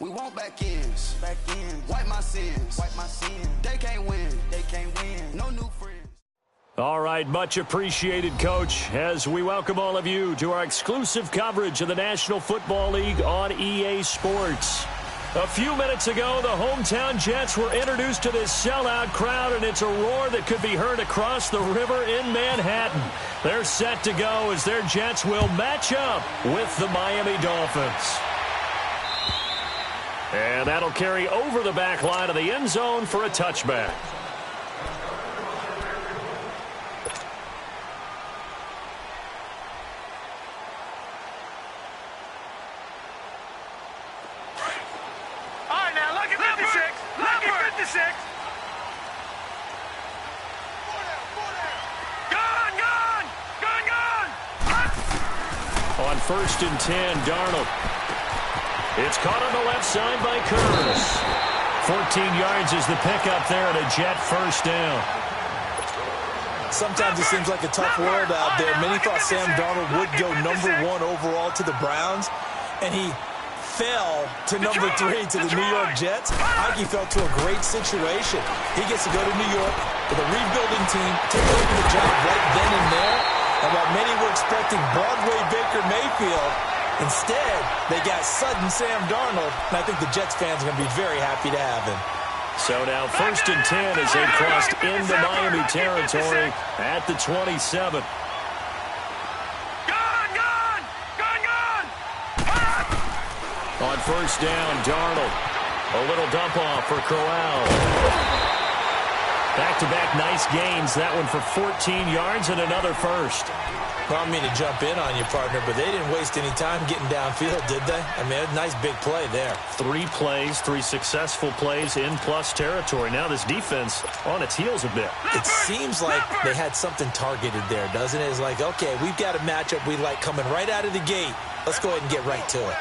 We want back ends. Wipe my sins. They can't win. No new friends. All right, much appreciated, Coach, as we welcome all of you to our exclusive coverage of the National Football League on EA Sports. A few minutes ago, the hometown Jets were introduced to this sellout crowd, and it's a roar that could be heard across the river in Manhattan. They're set to go as their Jets will match up with the Miami Dolphins. And that'll carry over the back line of the end zone for a touchback. On 1st and 10, Darnold. It's caught on the left side by Kurz. 14 yards is the pickup there and a Jet first down. Sometimes it seems like a tough world out there. Many thought Sam Darnold would go number 1 overall to the Browns, and he fell to number 3 to the New York Jets. I think he fell to a great situation. He gets to go to New York with a rebuilding team, take over the job right then and there. And while many were expecting Broadway Baker Mayfield, instead they got sudden Sam Darnold, and I think the Jets fans are going to be very happy to have him. So now 1st and 10 as they've crossed into Miami territory at the 27. On 1st down, Darnold. A little dump off for Crowell. Back-to-back nice gains. That one for 14 yards and another first. Well, I don't mean to jump in on you, partner, but they didn't waste any time getting downfield, did they? I mean, a nice big play there. 3 plays, 3 successful plays in plus territory. Now this defense on its heels a bit. It seems like they had something targeted there, doesn't it? It's like, okay, we've got a matchup we like coming right out of the gate. Let's go ahead and get right to it.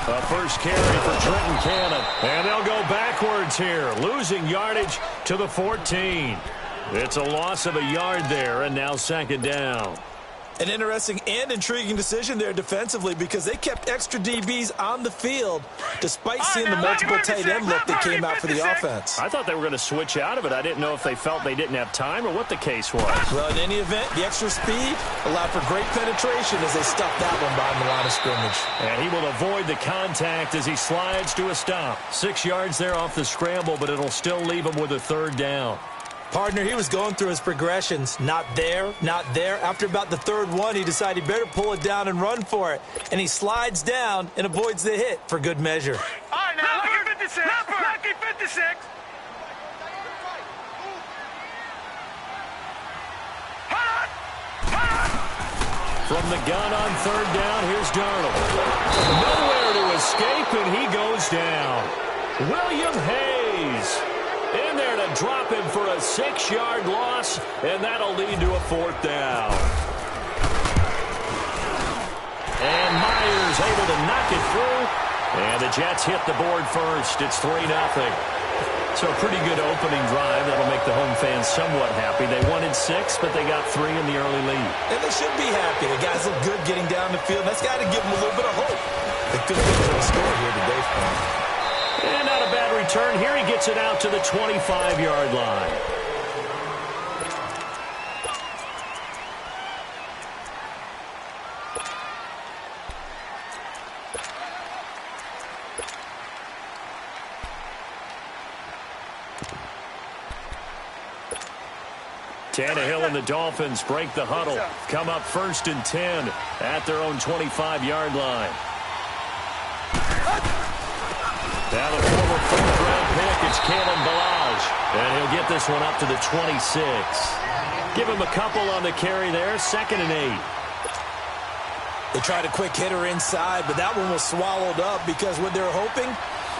A first carry for Trenton Cannon. And they'll go backwards here, losing yardage to the 14. It's a loss of a yard there, and now 2nd down. An interesting and intriguing decision there defensively because they kept extra DBs on the field despite seeing the multiple tight end look that came out for the offense. I thought they were going to switch out of it. I didn't know if they felt they didn't have time or what the case was. Well, in any event, the extra speed allowed for great penetration as they stuffed that one behind the line of scrimmage. And he will avoid the contact as he slides to a stop. 6 yards there off the scramble, but it'll still leave him with a 3rd down. Partner, he was going through his progressions. Not there, not there. After about the 3rd one, he decided he better pull it down and run for it. And he slides down and avoids the hit for good measure. All right, now, lucky 56. Lucky 56. From the gun on 3rd down, here's Darnold. Nowhere to escape, and he goes down. William Hayes in there to drop him for a 6-yard loss, and that'll lead to a 4th down. And Myers able to knock it through, and the Jets hit the board first. It's 3-0. So a pretty good opening drive. That'll make the home fans somewhat happy. They wanted 6, but they got 3 in the early lead. And they should be happy. The guys look good getting down the field. That's got to give them a little bit of hope. They could get to a score here today, Frank. And not a bad return. Here he gets it out to the 25-yard line. Tannehill and the Dolphins break the huddle. Come up 1st and 10 at their own 25-yard line. Now the former 4th-round pick, it's Kalen Ballage. And he'll get this one up to the 26. Give him a couple on the carry there, 2nd and 8. They tried a quick hitter inside, but that one was swallowed up because what they're hoping,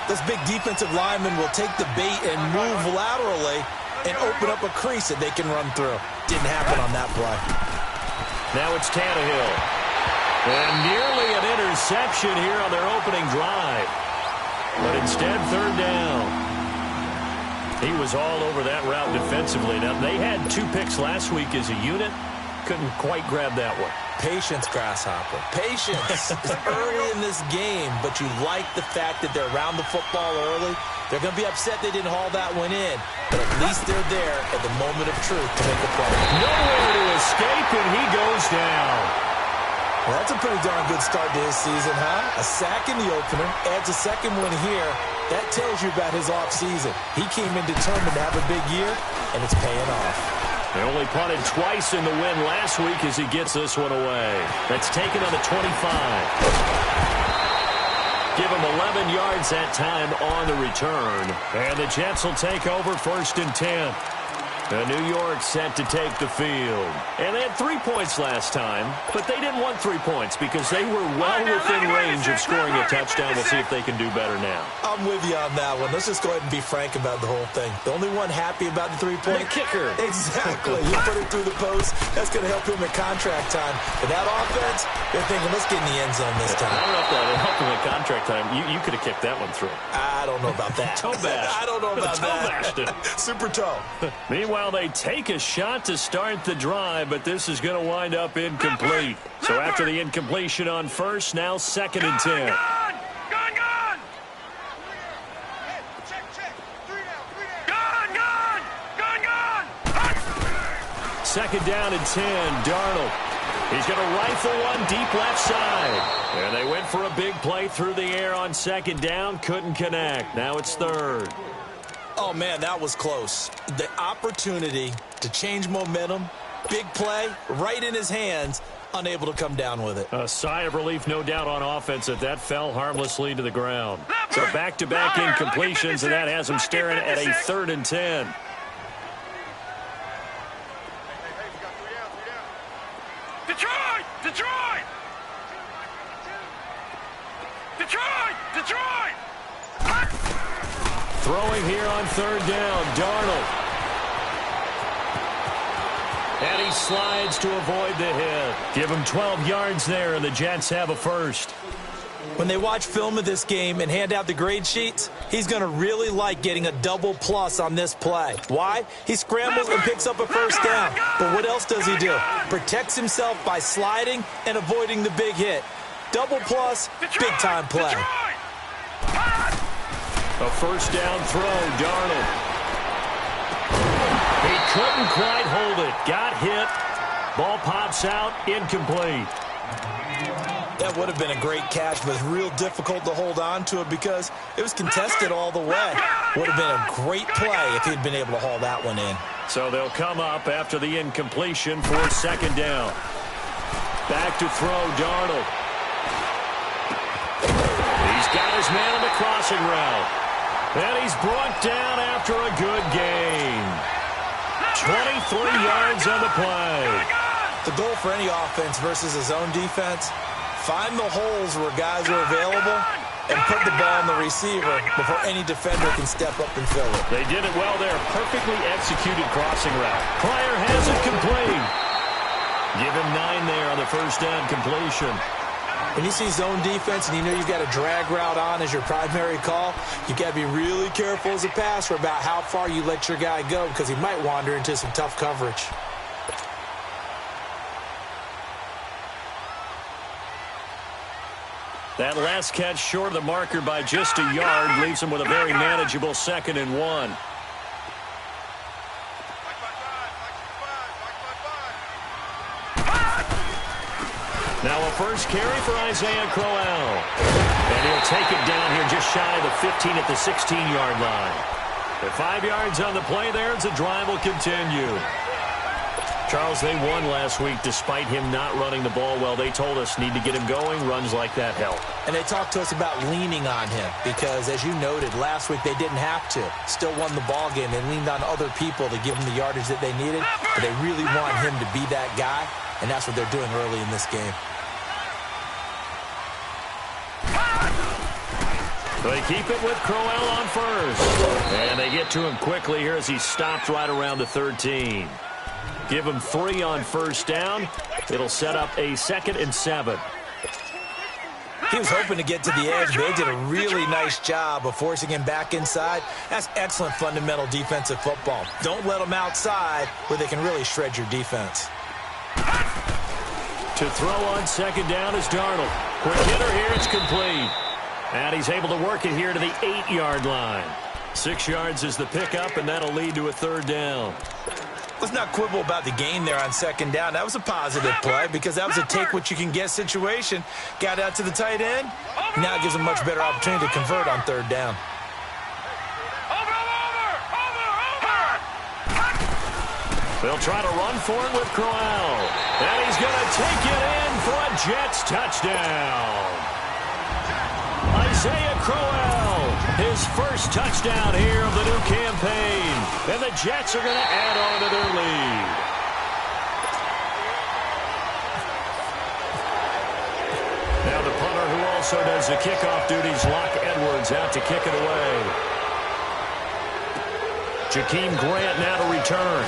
this big defensive lineman will take the bait and move laterally and open up a crease that they can run through. Didn't happen on that play. Now it's Tannehill. And nearly an interception here on their opening drive. But instead, 3rd down. He was all over that route defensively. Now, they had 2 picks last week as a unit. couldn't quite grab that one. Patience, Grasshopper. Patience. It's early in this game, but you like the fact that they're around the football early. They're going to be upset they didn't haul that one in, but at least they're there at the moment of truth to make a play. Nowhere to escape, and he goes down. Well, that's a pretty darn good start to his season, huh? A sack in the opener, adds a second one here. That tells you about his offseason. He came in determined to have a big year, and it's paying off. They only punted twice in the win last week as he gets this one away. That's taken on the 25. Give him 11 yards that time on the return. And the Jets will take over 1st and 10. New York set to take the field. And they had 3 points last time, but they didn't want 3 points because they were well within range of scoring a touchdown. We'll see if they can do better now. I'm with you on that one. Let's just go ahead and be frank about the whole thing. The only one happy about the 3-point? The kicker. Exactly. You put it through the post. That's going to help him at contract time. But that offense, they're thinking, let's get in the end zone this time. I don't know if that would help him at contract time. You could have kicked that one through. I don't know about that. Toe bash. I don't know about toe that. Bashed it. Super toe. Meanwhile, they take a shot to start the drive, but this is going to wind up incomplete. So after the incompletion on first, now 2nd and 10. Gone! 2nd down and 10. Darnold. He's going to rifle one deep left side. And they went for a big play through the air on 2nd down. Couldn't connect. Now it's 3rd. Oh, man, that was close. The opportunity to change momentum, big play, right in his hands, unable to come down with it. A sigh of relief, no doubt, on offense that fell harmlessly to the ground. So back-to-back incompletions, and that has him staring at a 3rd and 10. Detroit! Detroit! Detroit! Detroit! Throwing here on 3rd down, Darnold. And he slides to avoid the hit. Give him 12 yards there, and the Jets have a first. When they watch film of this game and hand out the grade sheets, he's going to really like getting a double plus on this play. Why? He scrambles and picks up a first down. But what else does he do? Protects himself by sliding and avoiding the big hit. Double plus, big-time play. A first down throw, Darnold. He couldn't quite hold it. Got hit. Ball pops out, incomplete. That would have been a great catch, but it's real difficult to hold on to it because it was contested all the way. Would have been a great play if he'd been able to haul that one in. So they'll come up after the incompletion for 2nd down. Back to throw, Darnold. He's got his man on the crossing route. And he's brought down after a good gain. 23 yards on the play. The goal for any offense versus his own defense, find the holes where guys are available and put the ball on the receiver before any defender can step up and fill it. They did it well there. Perfectly executed crossing route. Pryor has it complete. Give him 9 there on the first down completion. When you see zone defense and you know you've got a drag route on as your primary call, you've got to be really careful as a passer about how far you let your guy go because he might wander into some tough coverage. That last catch short of the marker by just a yard leaves him with a very manageable 2nd and 1. Now a first carry for Isaiah Crowell. And he'll take it down here just shy of the 15 at the 16-yard line. The 5 yards on the play there as the drive will continue. Charles, they won last week despite him not running the ball well. They told us need to get him going. Runs like that help. And they talked to us about leaning on him because, as you noted, last week they didn't have to. Still won the ball game. They leaned on other people to give them the yardage that they needed. But they really want him to be that guy, and that's what they're doing early in this game. They keep it with Crowell on first. And they get to him quickly here as he stopped right around the 13. Give him 3 on first down. It'll set up a 2nd and 7. He was hoping to get to the edge, but they did a really nice job of forcing him back inside. That's excellent fundamental defensive football. Don't let them outside where they can really shred your defense. To throw on second down is Darnold. Quick hitter here, it's complete. And he's able to work it here to the 8-yard line. 6 yards is the pickup, and that'll lead to a third down. Let's not quibble about the gain there on second down. That was a positive play because that was a take-what-you-can-get situation. Got out to the tight end. Now it gives him a much better opportunity to convert on third down. They'll try to run for it with Crowell. And he's going to take it in for a Jets touchdown. Isaiah Crowell, his first touchdown here of the new campaign. And the Jets are going to add on to their lead. Now the punter who also does the kickoff duties, Locke Edwards, out to kick it away. Jakeem Grant now to return.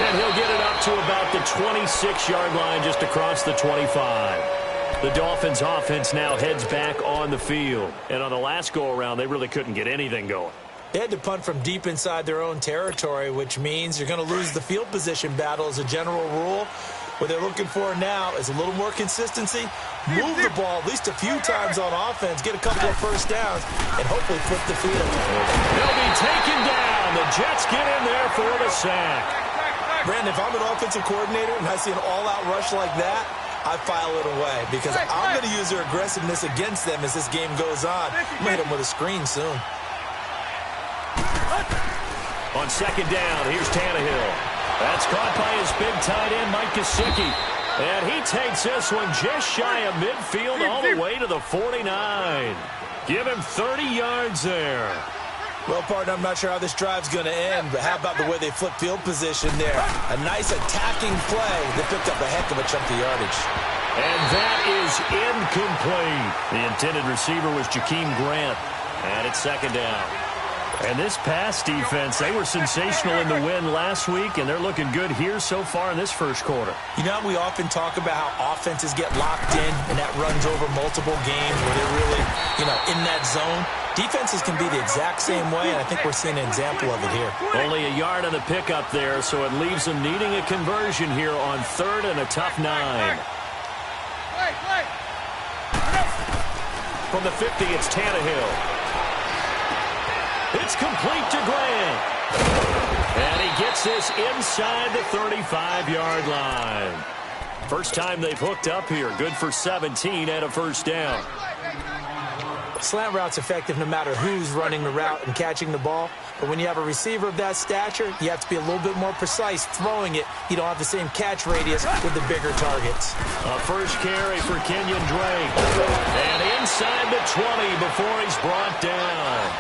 And he'll get it up to about the 26-yard line, just across the 25. The Dolphins' offense now heads back on the field. And on the last go-around, they really couldn't get anything going. They had to punt from deep inside their own territory, which means you're going to lose the field position battle as a general rule. What they're looking for now is a little more consistency, move the ball at least a few times on offense, get a couple of first downs, and hopefully flip the field. They'll be taken down. The Jets get in there for the sack. Brandon, if I'm an offensive coordinator and I see an all-out rush like that, I file it away because I'm going to use their aggressiveness against them as this game goes on. I'm going to hit them with a screen soon. On second down, here's Tannehill. That's caught by his big tight end, Mike Gesicki. And he takes this one just shy of midfield all the way to the 49. Give him 30 yards there. Well, partner, I'm not sure how this drive's going to end, but how about the way they flip field position there? A nice attacking play. They picked up a heck of a chunk of yardage. And that is incomplete. The intended receiver was Jakeem Grant. And it's second down. And this pass defense, they were sensational in the win last week, and they're looking good here so far in this first quarter. You know, we often talk about how offenses get locked in, and that runs over multiple games where they're really, in that zone. Defenses can be the exact same way, and I think we're seeing an example of it here. Only a yard on the pickup there, so it leaves them needing a conversion here on third and a tough 9. From the 50, it's Tannehill. It's complete to Grant. And he gets this inside the 35-yard line. First time they've hooked up here. Good for 17 and a first down. Slant route's effective no matter who's running the route and catching the ball. But when you have a receiver of that stature, you have to be a little bit more precise throwing it. You don't have the same catch radius with the bigger targets. A first carry for Kenyon Drake. And inside the 20 before he's brought down.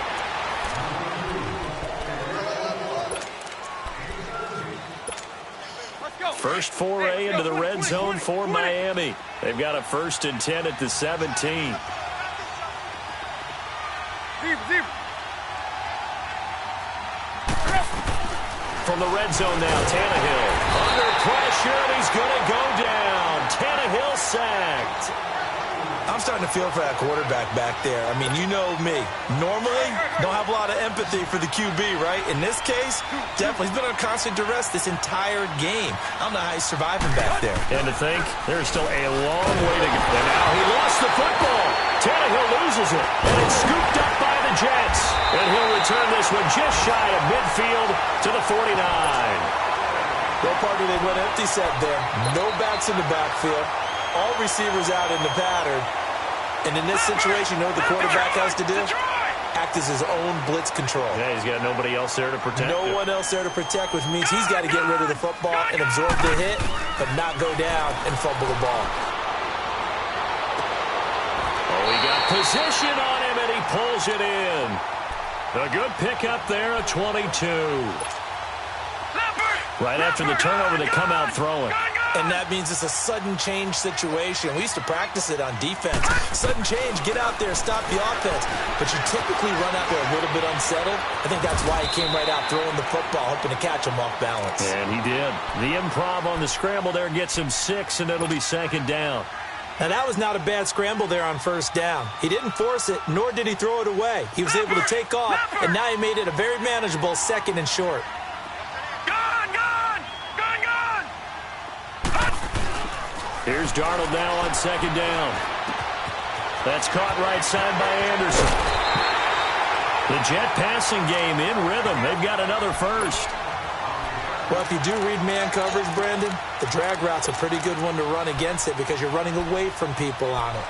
First foray into the red zone for Miami. They've got a 1st and 10 at the 17. From the red zone now, Tannehill. Under pressure, and he's going to go down. Tannehill sacked. I'm starting to feel for that quarterback back there. I mean, you know me. Normally, don't have a lot of empathy for the QB, right? In this case, definitely. He's been under constant duress this entire game. I don't know how he's surviving back there. And to think, there's still a long way to go. And now he lost the football. Tannehill loses it. And it's scooped up by the Jets. And he'll return this one just shy of midfield to the 49. Well, partner, they went empty set there. No backs in the backfield. All receivers out in the pattern. And in this situation, you know what the quarterback has to do? Act as his own blitz control. Yeah, he's got nobody else there to protect No one else there to protect, which means he's got to get rid of the football and absorb the hit, but not go down and fumble the ball. Oh, he got position on him, and he pulls it in. A good pickup there, a 22. Right after the turnover, they come out throwing. And that means it's a sudden change situation. We used to practice it on defense. Sudden change, get out there, stop the offense. But you typically run out there a little bit unsettled. I think that's why he came right out throwing the football, hoping to catch him off balance. And he did. The improv on the scramble there gets him 6, and it'll be second down. Now, that was not a bad scramble there on first down. He didn't force it, nor did he throw it away. He was able to take off, and now he made it a very manageable 2nd and short. Here's Darnold now on second down. That's caught right side by Anderson. The Jet passing game in rhythm. They've got another first. Well, if you do read man coverage, Brandon, the drag route's a pretty good one to run against it because you're running away from people on it.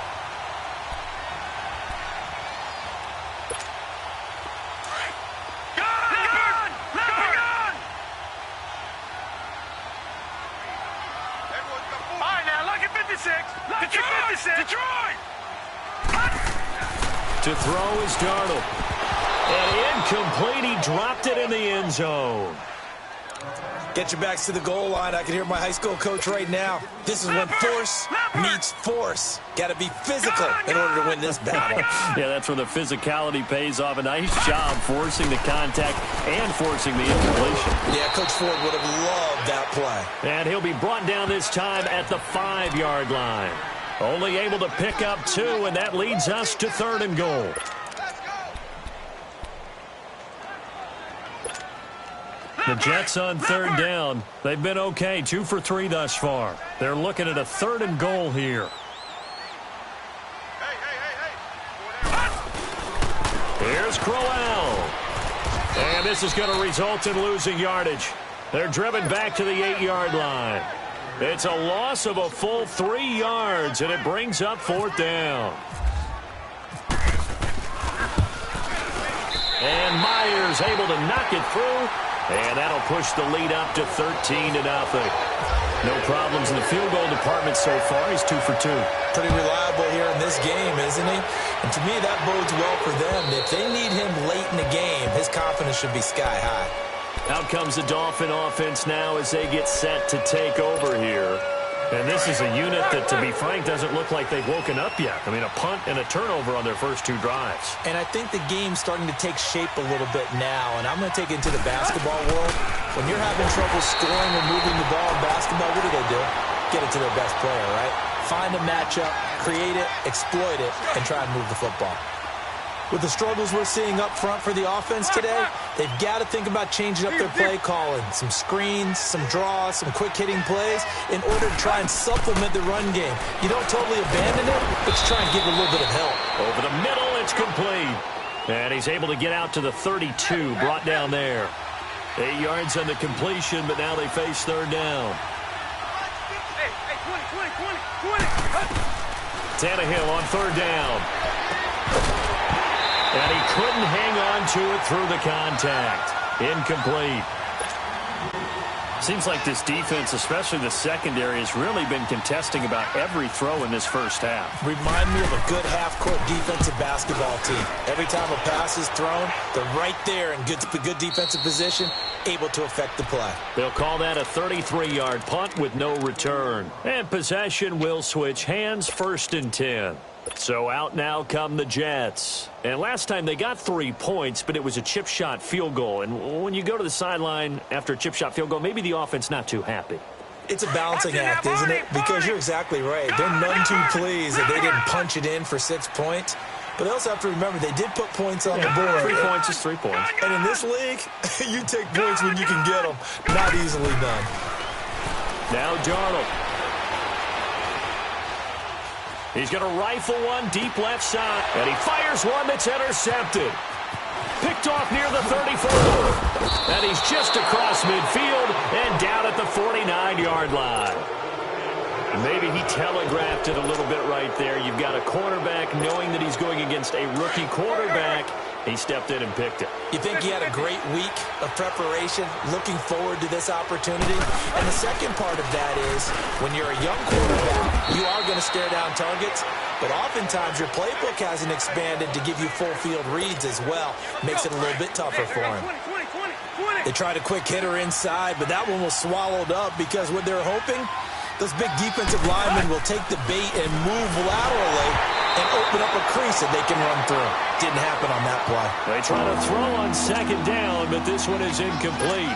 To throw is Darnold. And incomplete. He dropped it in the end zone. Get your backs to the goal line. I can hear my high school coach right now. This is when force meets force. Got to be physical in order to win this battle. Yeah, that's where the physicality pays off. A nice job forcing the contact and forcing the incompletion. Yeah, Coach Ford would have loved that play. And he'll be brought down this time at the 5-yard line. Only able to pick up 2, and that leads us to 3rd and goal. The Jets on 3rd down. They've been okay, 2 for 3 thus far. They're looking at a 3rd and goal here. Here's Crowell. And this is going to result in losing yardage. They're driven back to the 8-yard line. It's a loss of a full 3 yards, and it brings up 4th down. And Myers able to knock it through. And that'll push the lead up to 13-0. No problems in the field goal department so far. He's 2 for 2. Pretty reliable here in this game, isn't he? And to me, that bodes well for them. If they need him late in the game, his confidence should be sky high. Out comes the Dolphin offense now as they get set to take over here. And this is a unit that, to be frank, doesn't look like they've woken up yet. I mean, a punt and a turnover on their first 2 drives. And I think the game's starting to take shape a little bit now. And I'm going to take it into the basketball world. When you're having trouble scoring or moving the ball in basketball, what do? Get it to their best player, right? Find a matchup, create it, exploit it, and try and move the football. With the struggles we're seeing up front for the offense today, they've got to think about changing up their play calling. Some screens, some draws, some quick-hitting plays in order to try and supplement the run game. You don't totally abandon it, but you try and give it a little bit of help. Over the middle, it's complete. And he's able to get out to the 32, brought down there. 8 yards on the completion, but now they face 3rd down. Tannehill on 3rd down. And he couldn't hang on to it through the contact. Incomplete. Seems like this defense, especially the secondary, has really been contesting about every throw in this first half. Remind me of a good half-court defensive basketball team. Every time a pass is thrown, they're right there in good defensive position, able to affect the play. They'll call that a 33-yard punt with no return. And possession will switch hands, 1st and 10. So out now come the Jets. And last time they got 3 points, but it was a chip shot field goal. And when you go to the sideline after a chip shot field goal, maybe the offense not too happy. It's a balancing act, isn't it? Because you're exactly right. They're none too pleased that they didn't punch it in for 6 points. But they also have to remember they did put points on the board. 3 points is 3 points. And in this league, you take points when you can get them. Not easily done. Now Darnold. He's going to rifle one deep left side. And he fires one that's intercepted. Picked off near the 34. And he's just across midfield and down at the 49-yard line. Maybe he telegraphed it a little bit right there. You've got a cornerback knowing that he's going against a rookie quarterback. He stepped in and picked it. You think he had a great week of preparation, looking forward to this opportunity? And the second part of that is, when you're a young quarterback, you are going to stare down targets, but oftentimes your playbook hasn't expanded to give you full field reads as well. Makes it a little bit tougher for him. They tried a quick hitter inside, but that one was swallowed up because what they're hoping, those big defensive linemen will take the bait and move laterally and open up a crease that they can run through. Didn't happen on that play. They try to throw on 2nd down, but this one is incomplete.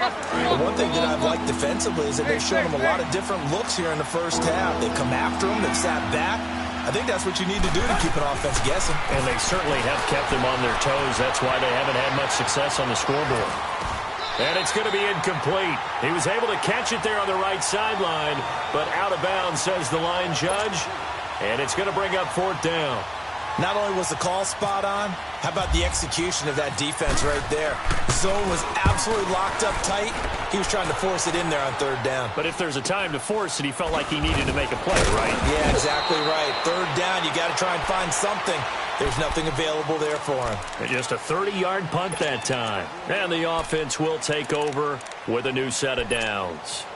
The one thing that I've liked defensively is that they've shown them a lot of different looks here in the first half. They've come after them. They've sat back. I think that's what you need to do to keep an offense guessing. And they certainly have kept them on their toes. That's why they haven't had much success on the scoreboard. And it's going to be incomplete. He was able to catch it there on the right sideline, but out of bounds, says the line judge. And it's going to bring up 4th down. Not only was the call spot on, how about the execution of that defense right there? Zone was absolutely locked up tight. He was trying to force it in there on 3rd down. But if there's a time to force it, he felt like he needed to make a play, right? Yeah, exactly right. 3rd down, you got to try and find something. There's nothing available there for him. And just a 30-yard punt that time. And the offense will take over with a new set of downs.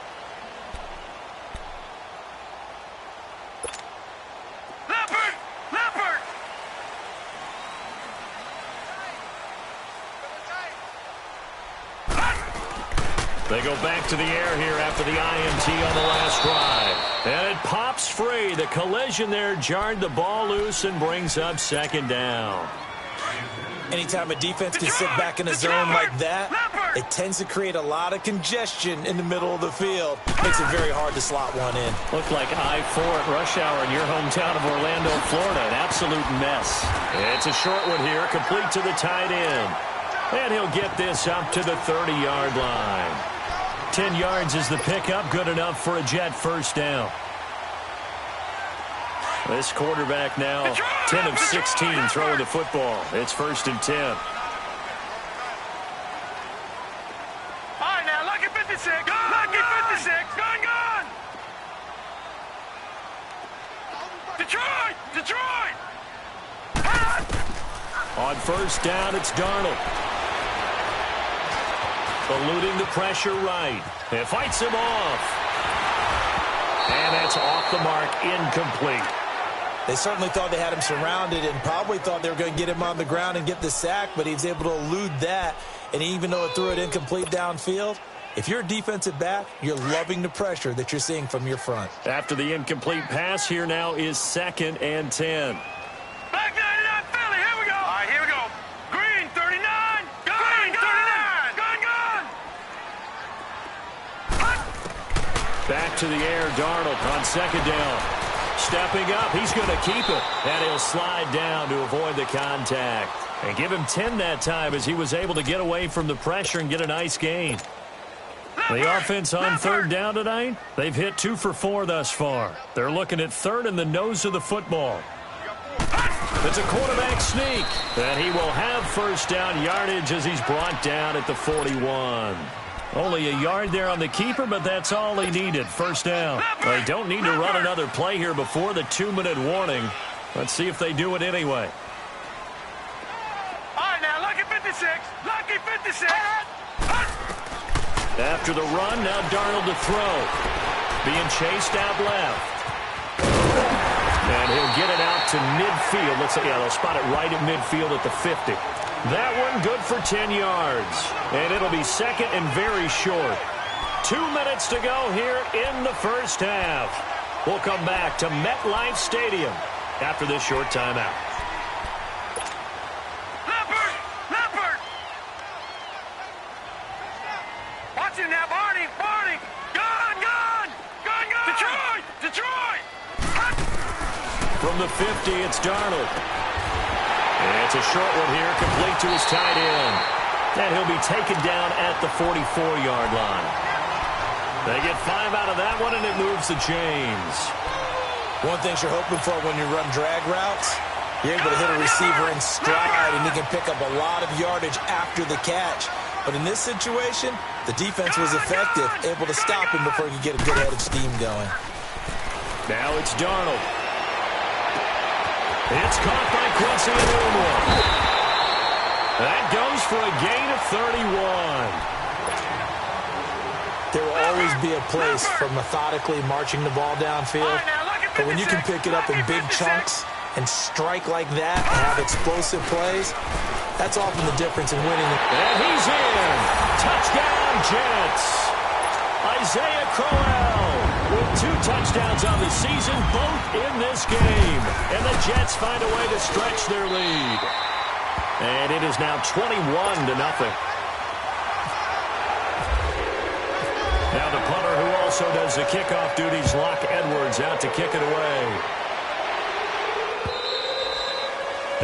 They go back to the air here after the INT on the last drive. And it pops free. The collision there jarred the ball loose and brings up 2nd down. Anytime a defense can sit back in a zone like that, it tends to create a lot of congestion in the middle of the field. Makes it very hard to slot one in. Looked like I-4 at rush hour in your hometown of Orlando, Florida. An absolute mess. It's a short one here, complete to the tight end. And he'll get this up to the 30-yard line. 10 yards is the pickup, good enough for a Jet 1st down. This quarterback now 10 of 16 throwing the football. It's 1st and 10. All right, now, lucky 56. Lucky 56. Gun. Detroit. Detroit. On 1st down, it's Darnold. Eluding the pressure right. It fights him off. And that's off the mark, incomplete. They certainly thought they had him surrounded and probably thought they were going to get him on the ground and get the sack, but he was able to elude that. And even though it threw it incomplete downfield, if you're a defensive back, you're loving the pressure that you're seeing from your front. After the incomplete pass, here now is 2nd and 10. Back 99, Philly. Here we go. All right, here we go. Green, 39. Green, 39. Gun. Back to the air, Darnold on 2nd down. Stepping up, he's going to keep it. And he'll slide down to avoid the contact. And give him 10 that time as he was able to get away from the pressure and get a nice gain. The offense on 3rd down tonight, they've hit 2 for 4 thus far. They're looking at 3rd in the nose of the football. It's a quarterback sneak. And he will have 1st down yardage as he's brought down at the 41. Only a yard there on the keeper, but that's all he needed. 1st down. They don't need to run another play here before the 2-minute warning. Let's see if they do it anyway. All right, now, lucky 56. Lucky 56. After the run, now Darnold to throw. Being chased out left. And he'll get it out to midfield. Let's say, yeah, they'll spot it right at midfield at the 50. That one good for 10 yards. And it'll be 2nd and very short. 2 minutes to go here in the 1st half. We'll come back to MetLife Stadium after this short timeout. Leopard. Watch him now, Barney. Gun. Detroit. From the 50, it's Darnold. And it's a short one here, complete to his tight end. And he'll be taken down at the 44-yard line. They get 5 out of that one, and it moves the chains. One thing you're hoping for when you run drag routes, you're able to hit a receiver in stride, and he can pick up a lot of yardage after the catch. But in this situation, the defense was effective, able to stop him before he could get a good head of steam going. Now it's Darnold. It's caught by Quincy Enunwa. That goes for a gain of 31. There will always be a place for methodically marching the ball downfield. But when you can pick it up in big chunks and strike like that and have explosive plays, that's often the difference in winning. And he's in. Touchdown, Jets. Isaiah Crowell with 2 touchdowns on the season, both in this game. And the Jets find a way to stretch their lead. And it is now 21-0. Now the punter, who also does the kickoff duties, Locke Edwards, out to kick it away.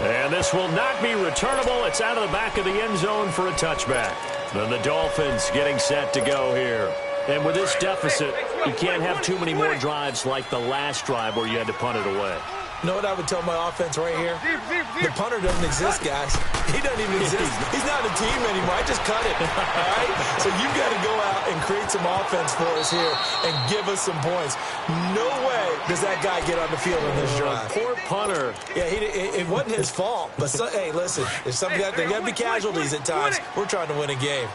And this will not be returnable. It's out of the back of the end zone for a touchback. Then the Dolphins getting set to go here. And with this deficit, you can't have too many more drives like the last drive where you had to punt it away. You know what I would tell my offense right here? The punter doesn't exist, guys. He doesn't even exist. He's not a team anymore. I just cut it. All right? So you've got to go out and create some offense for us here and give us some points. No way does that guy get on the field on this drive. Poor punter. Yeah, it wasn't his fault. But, hey, listen, there's some guys, there got to be casualties at times. We're trying to win a game.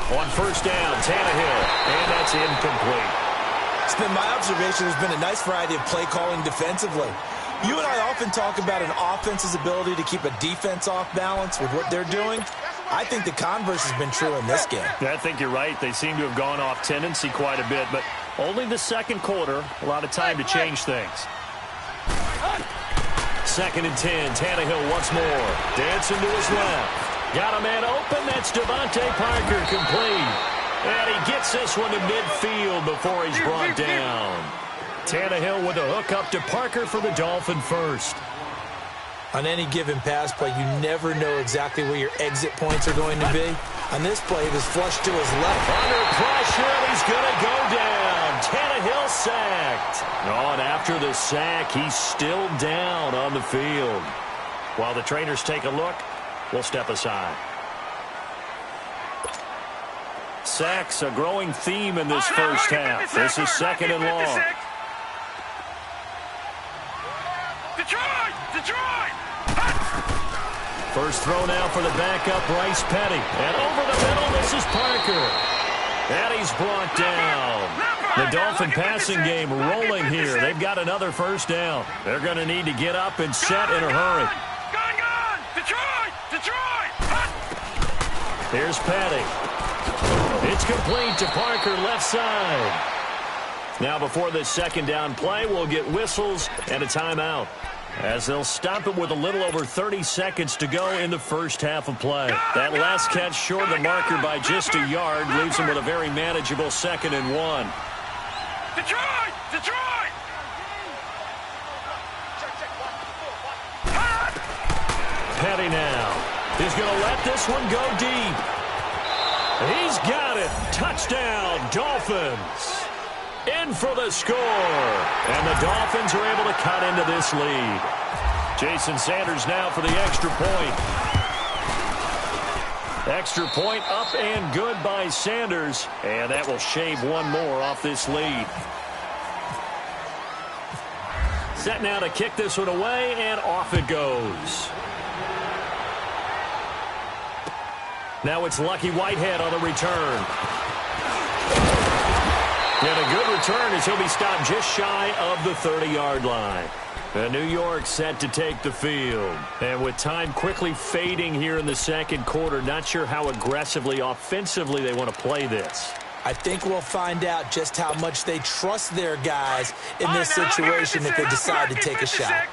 On first down, Tannehill, and that's incomplete. It's been my observation there's been a nice variety of play calling defensively. You and I often talk about an offense's ability to keep a defense off balance with what they're doing. I think the converse has been true in this game. Yeah, I think you're right. They seem to have gone off tendency quite a bit, but only the second quarter, a lot of time to change things. 2nd and 10, Tannehill once more, dancing to his left. Got a man open, that's Devontae Parker, complete. And he gets this one to midfield before he's brought down. Tannehill with a hook up to Parker for the Dolphin first. On any given pass play, you never know exactly where your exit points are going to be. On this play, it was flushed to his left. Under pressure, and he's going to go down. Tannehill sacked. Oh, and after the sack, he's still down on the field. While the trainers take a look, we'll step aside. Sacks, a growing theme in this first half. This is 2nd and long. Detroit! First throw now for the backup, Bryce Petty. And over the middle, this is Parker. And he's brought down. The Dolphin passing game rolling here. They've got another first down. They're going to need to get up and set in a hurry. Gone! Detroit! Here's Petty. It's complete to Parker, left side. Now before this second down play, we'll get whistles and a timeout, as they'll stop it with a little over 30 seconds to go in the first half of play. That last catch short of the marker by just a yard leaves him with a very manageable 2nd and 1. Detroit! Petty now. He's going to let this one go deep. He's got it. Touchdown, Dolphins. In for the score. And the Dolphins are able to cut into this lead. Jason Sanders now for the extra point. Extra point up and good by Sanders. And that will shave one more off this lead. Set now to kick this one away, and off it goes. Now it's Lucky Whitehead on the return. And a good return as he'll be stopped just shy of the 30-yard line. And New York set to take the field. And with time quickly fading here in the second quarter, not sure how aggressively, offensively they want to play this. I think we'll find out just how much they trust their guys in this situation if they decide to take a shot.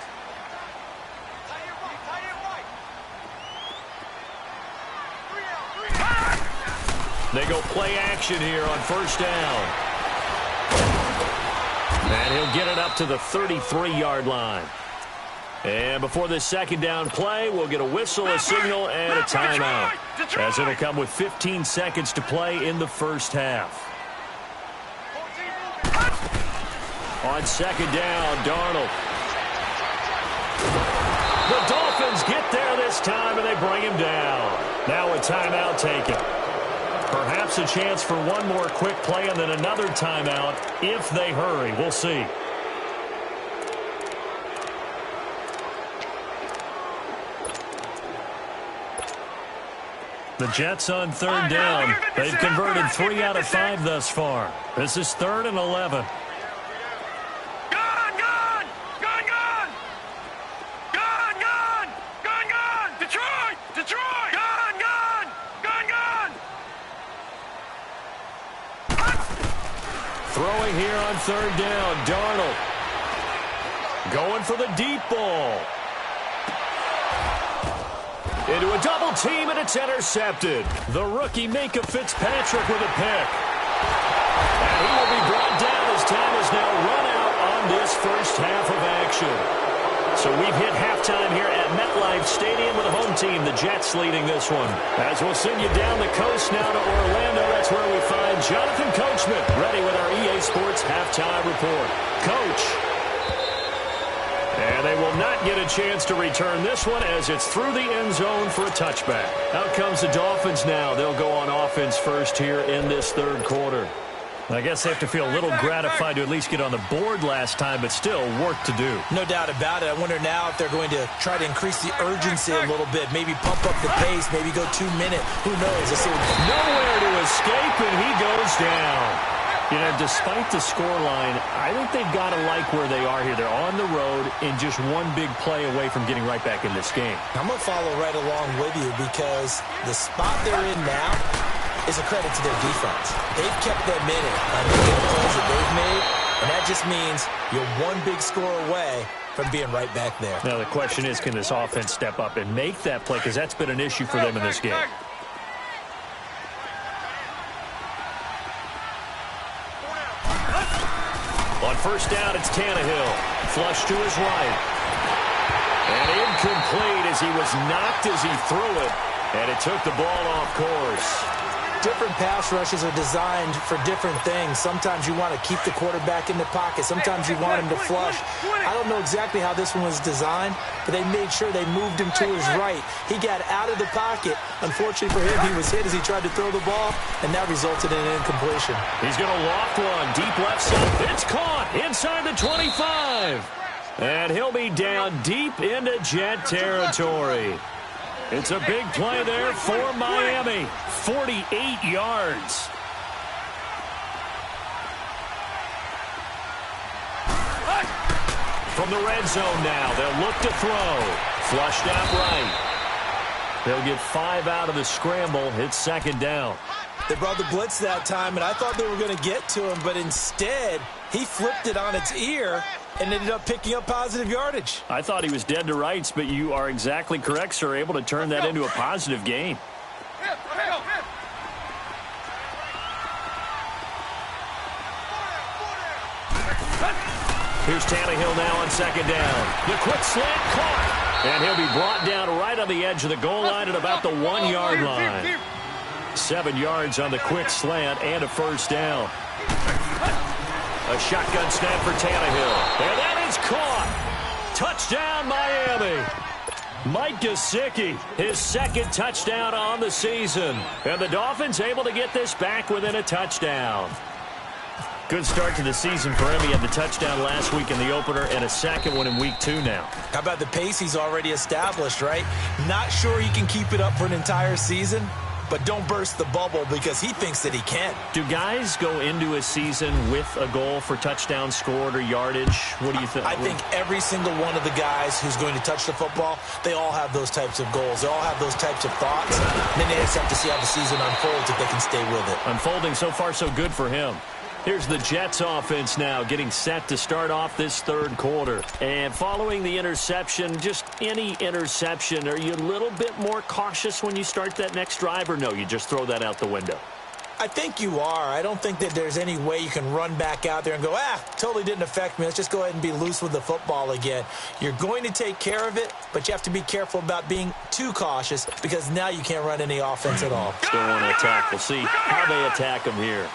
They go play action here on first down. And he'll get it up to the 33-yard line. And before this second down play, we'll get a whistle, a signal, and a timeout, as it'll come with 15 seconds to play in the first half. On second down, Darnold. The Dolphins get there this time, and they bring him down. Now a timeout taken. Perhaps a chance for one more quick play and then another timeout if they hurry. We'll see. The Jets on third down. They've converted 3 out of 5 thus far. This is 3rd and 11. Throwing here on third down, Darnold. Going for the deep ball. Into a double team, and it's intercepted. The rookie Minkah Fitzpatrick with a pick. And he will be brought down as time is now run out on this first half of action. So we've hit halftime here at MetLife Stadium with the home team, the Jets, leading this one. As we'll send you down the coast now to Orlando, that's where we find Jonathan Coachman, ready with our EA Sports halftime report. Coach. And they will not get a chance to return this one as it's through the end zone for a touchback. Out comes the Dolphins now. They'll go on offense first here in this third quarter. I guess they have to feel a little gratified to at least get on the board last time, but still work to do. No doubt about it. I wonder now if they're going to try to increase the urgency a little bit, maybe pump up the pace, maybe go 2 minutes. Who knows? Nowhere to escape, and he goes down. You know, despite the scoreline, I think they've got to like where they are here. They're on the road and just one big play away from getting right back in this game. I'm going to follow right along with you because the spot they're in now is a credit to their defense. They've kept them in it by making the plays that they've made, and that just means you're one big score away from being right back there. Now the question is, can this offense step up and make that play? Because that's been an issue for them in this game. On first down, it's Tannehill. Flush to his right. And incomplete as he was knocked as he threw it. And it took the ball off course. Different pass rushes are designed for different things. Sometimes you want to keep the quarterback in the pocket. Sometimes you want him to flush. I don't know exactly how this one was designed, but they made sure they moved him to his right. He got out of the pocket. Unfortunately for him, he was hit as he tried to throw the ball, and that resulted in an incompletion. He's going to loft one. Deep left side. It's caught inside the 25. And he'll be down deep into Jet territory. It's a big play there for Miami. 48 yards. From the red zone now, they'll look to throw. Flushed out right. They'll get 5 out of the scramble. It's second down. They brought the blitz that time, and I thought they were going to get to him, but instead, he flipped it on its ear and ended up picking up positive yardage. I thought he was dead to rights, but you are exactly correct, sir. Able to turn that into a positive gain. Here's Tannehill now on second down. The quick slant caught. And he'll be brought down right on the edge of the goal line at about the 1-yard line. 7 yards on the quick slant and a first down. A shotgun snap for Tannehill. And that is caught. Touchdown, Miami. Mike Gesicki, his second touchdown on the season. And the Dolphins able to get this back within a touchdown. Good start to the season for him. He had the touchdown last week in the opener and a second one in week 2 now. How about the pace he's already established, right? Not sure he can keep it up for an entire season, but don't burst the bubble because he thinks that he can. Do guys go into a season with a goal for touchdowns scored or yardage? What do you think? I think every single one of the guys who's going to touch the football, they all have those types of goals. They all have those types of thoughts. And then they just have to see how the season unfolds if they can stay with it. Unfolding so far so good for him. Here's the Jets offense now getting set to start off this third quarter. And following the interception, just any interception, are you a little bit more cautious when you start that next drive, or no, you just throw that out the window? I think you are. I don't think that there's any way you can run back out there and go, totally didn't affect me. Let's just go ahead and be loose with the football again. You're going to take care of it, but you have to be careful about being too cautious because now you can't run any offense at all. Still want to attack. We'll see how they attack them here.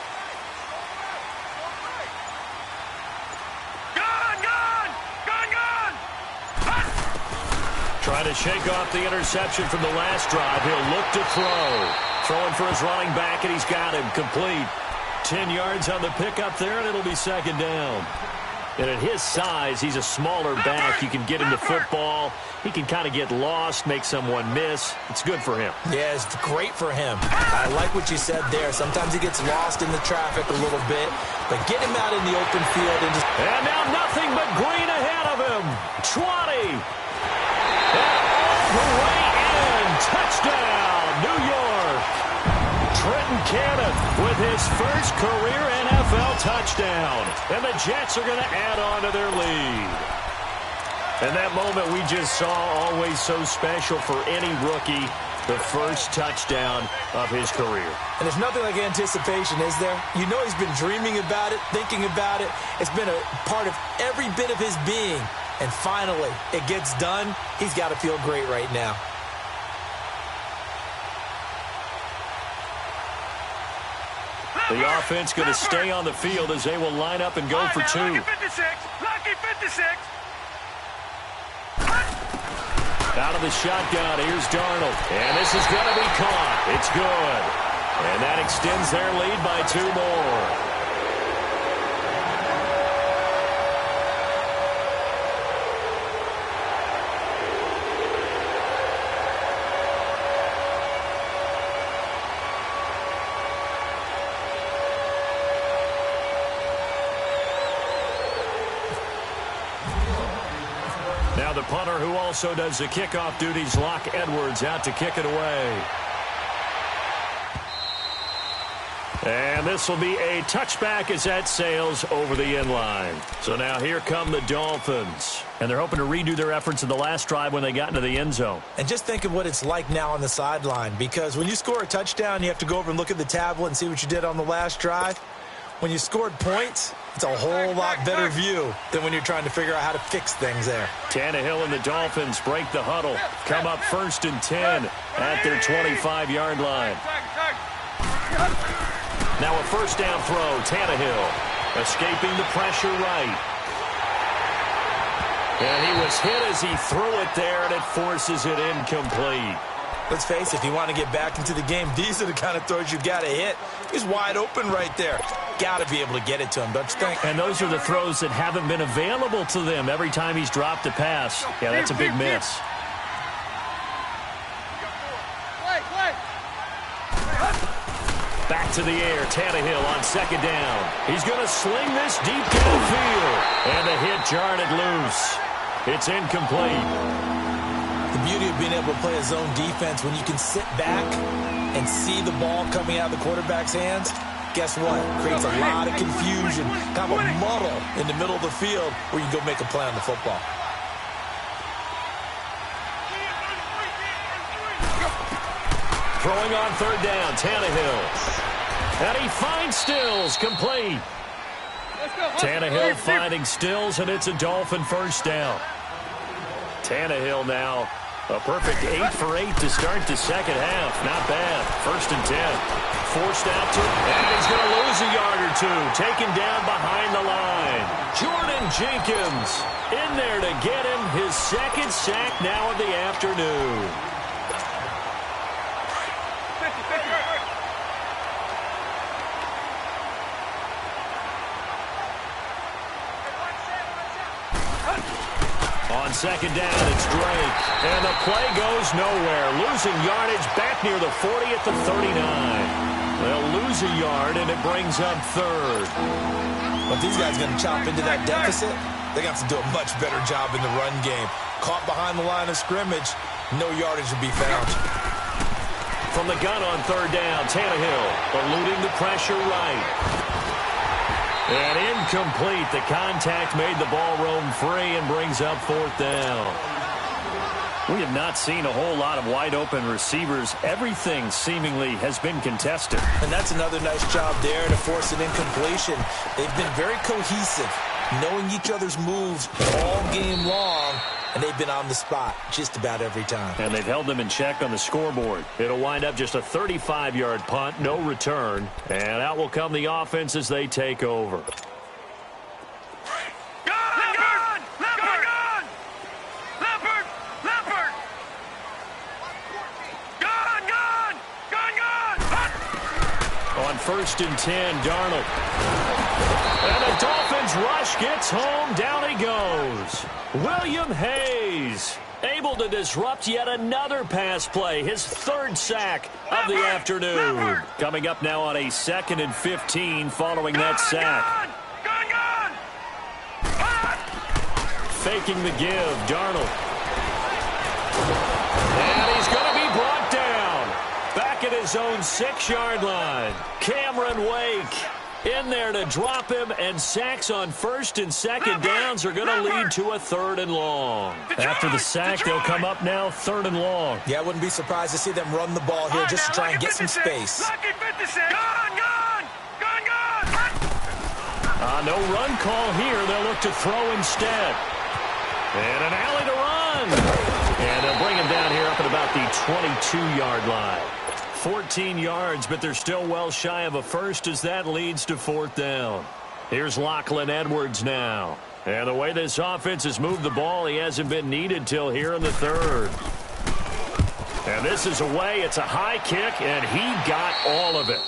Trying to shake off the interception from the last drive. He'll look to throw. Throwing for his running back, and he's got him complete. 10 yards on the pickup there, and it'll be second down. And at his size, he's a smaller back. You can get him to football. He can kind of get lost, make someone miss. It's good for him. Yeah, it's great for him. I like what you said there. Sometimes he gets lost in the traffic a little bit, but get him out in the open field and just... And now nothing but green ahead of him. 20. And all the way in. Touchdown, New York. Trenton Cannon with his first career NFL touchdown. And the Jets are going to add on to their lead. And that moment we just saw, always so special for any rookie, the first touchdown of his career. And there's nothing like anticipation, is there? You know he's been dreaming about it, thinking about it. It's been a part of every bit of his being. And finally, it gets done. He's got to feel great right now. The offense going to stay on the field as they will line up and go for two. Lucky 56. Lucky 56. Out of the shotgun, here's Darnold. And this is going to be caught. It's good. And that extends their lead by 2 more. Now the punter who also does the kickoff duties, Locke Edwards, out to kick it away. And this will be a touchback as that sails over the end line. So now here come the Dolphins. And they're hoping to redo their efforts in the last drive when they got into the end zone. And just think of what it's like now on the sideline, because when you score a touchdown, you have to go over and look at the tablet and see what you did on the last drive. When you scored points, it's a whole lot better view than when you're trying to figure out how to fix things there. Tannehill and the Dolphins break the huddle. Come up 1st and 10 at their 25-yard line. Now a first down throw. Tannehill escaping the pressure right. And he was hit as he threw it there, and it forces it incomplete. Let's face it, if you want to get back into the game, these are the kind of throws you've got to hit. He's wide open right there. Got to be able to get it to him, don't you think? And those are the throws that haven't been available to them every time he's dropped a pass. Yeah, that's a big miss. Back to the air, Tannehill on 2nd down. He's going to sling this deep downfield. And the hit jarred it loose. It's incomplete. The beauty of being able to play a zone defense when you can sit back and see the ball coming out of the quarterback's hands, guess what? Creates a lot of confusion, kind of a muddle in the middle of the field where you can go make a play on the football. Throwing on 3rd down, Tannehill. And he finds Stills, complete. Tannehill finding Stills, and it's a Dolphin first down. Tannehill now a perfect 8 for 8 to start the second half. Not bad. 1st and 10. Forced out to, and he's going to lose a yard or two. Taken down behind the line. Jordan Jenkins in there to get him his 2nd sack now of the afternoon. On 2nd down, it's Drake. And the play goes nowhere. Losing yardage back near the 40 at the 39. They'll lose a yard, and it brings up 3rd. But these guys are going to chop into that deficit. They got to do a much better job in the run game. Caught behind the line of scrimmage, no yardage to be found. From the gun on 3rd down, Tannehill eluding the pressure right. And incomplete. The contact made the ball roam free and brings up 4th down. We have not seen a whole lot of wide-open receivers. Everything seemingly has been contested. And that's another nice job there to force an incompletion. They've been very cohesive, knowing each other's moves all game long, and they've been on the spot just about every time. And they've held them in check on the scoreboard. It'll wind up just a 35-yard punt, no return. And out will come the offense as they take over. On 1st and 10, Darnold. And the Dolphins rush gets home. Down he goes. William Hayes able to disrupt yet another pass play. His 3rd sack of the afternoon. Coming up now on a 2nd and 15 following that sack. Faking the give, Darnold. And he's going to be brought down. Back at his own 6-yard line. Cameron Wake In there to drop him, and sacks on first and second downs are going to lead to a 3rd and long. After the sack, they'll come up now 3rd and long. Yeah, I wouldn't be surprised to see them run the ball here just to try and get some space. No run call here. They'll look to throw instead. And an alley to run. And they'll bring him down here up at about the 22-yard line. 14 yards, but they're still well shy of a first as that leads to 4th down. Here's Lachlan Edwards now. And the way this offense has moved the ball, he hasn't been needed till here in the 3rd. And this is away. It's a high kick, and he got all of it.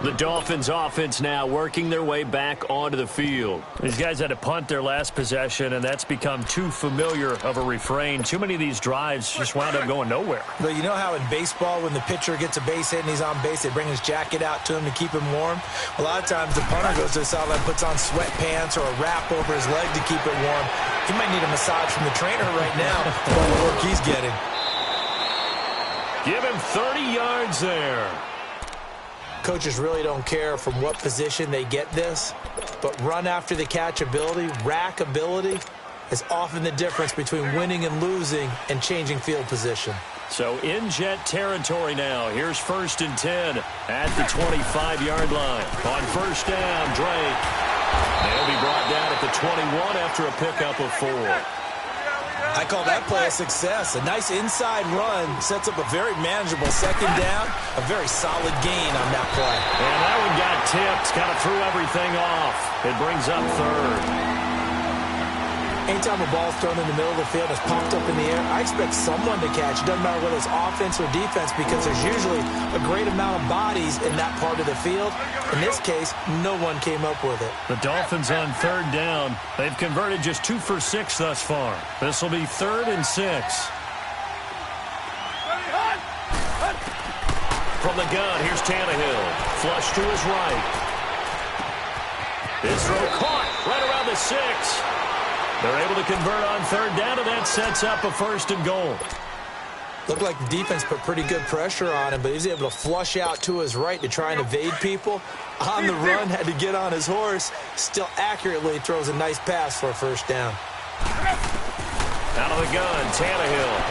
The Dolphins offense now working their way back onto the field. These guys had to punt their last possession, and that's become too familiar of a refrain. Too many of these drives just wound up going nowhere. But you know how in baseball, when the pitcher gets a base hit and he's on base, they bring his jacket out to him to keep him warm? A lot of times the punter goes to the sideline, puts on sweatpants or a wrap over his leg to keep it warm. He might need a massage from the trainer right now for all the work he's getting. Give him 30 yards there. Coaches really don't care from what position they get this, but run after the catch ability, rack ability, is often the difference between winning and losing and changing field position. So in Jet territory now. Here's 1st and 10 at the 25-yard line. On 1st down, Drake. They'll be brought down at the 21 after a pickup of 4. I call that play a success. A nice inside run sets up a very manageable 2nd down. A very solid gain on that play. And that one got tipped. Kind of threw everything off. It brings up 3rd. Anytime a ball's thrown in the middle of the field, it's popped up in the air, I expect someone to catch. It doesn't matter whether it's offense or defense because there's usually a great amount of bodies in that part of the field. In this case, no one came up with it. The Dolphins on 3rd down. They've converted just 2 for 6 thus far. This will be 3rd and 6. From the gun, here's Tannehill. Flush to his right. His throw caught right around the 6. They're able to convert on 3rd down, and that sets up a 1st and goal. Looked like the defense put pretty good pressure on him, but he was able to flush out to his right to try and evade people. On the run, had to get on his horse. Still accurately throws a nice pass for a 1st down. Out of the gun, Tannehill.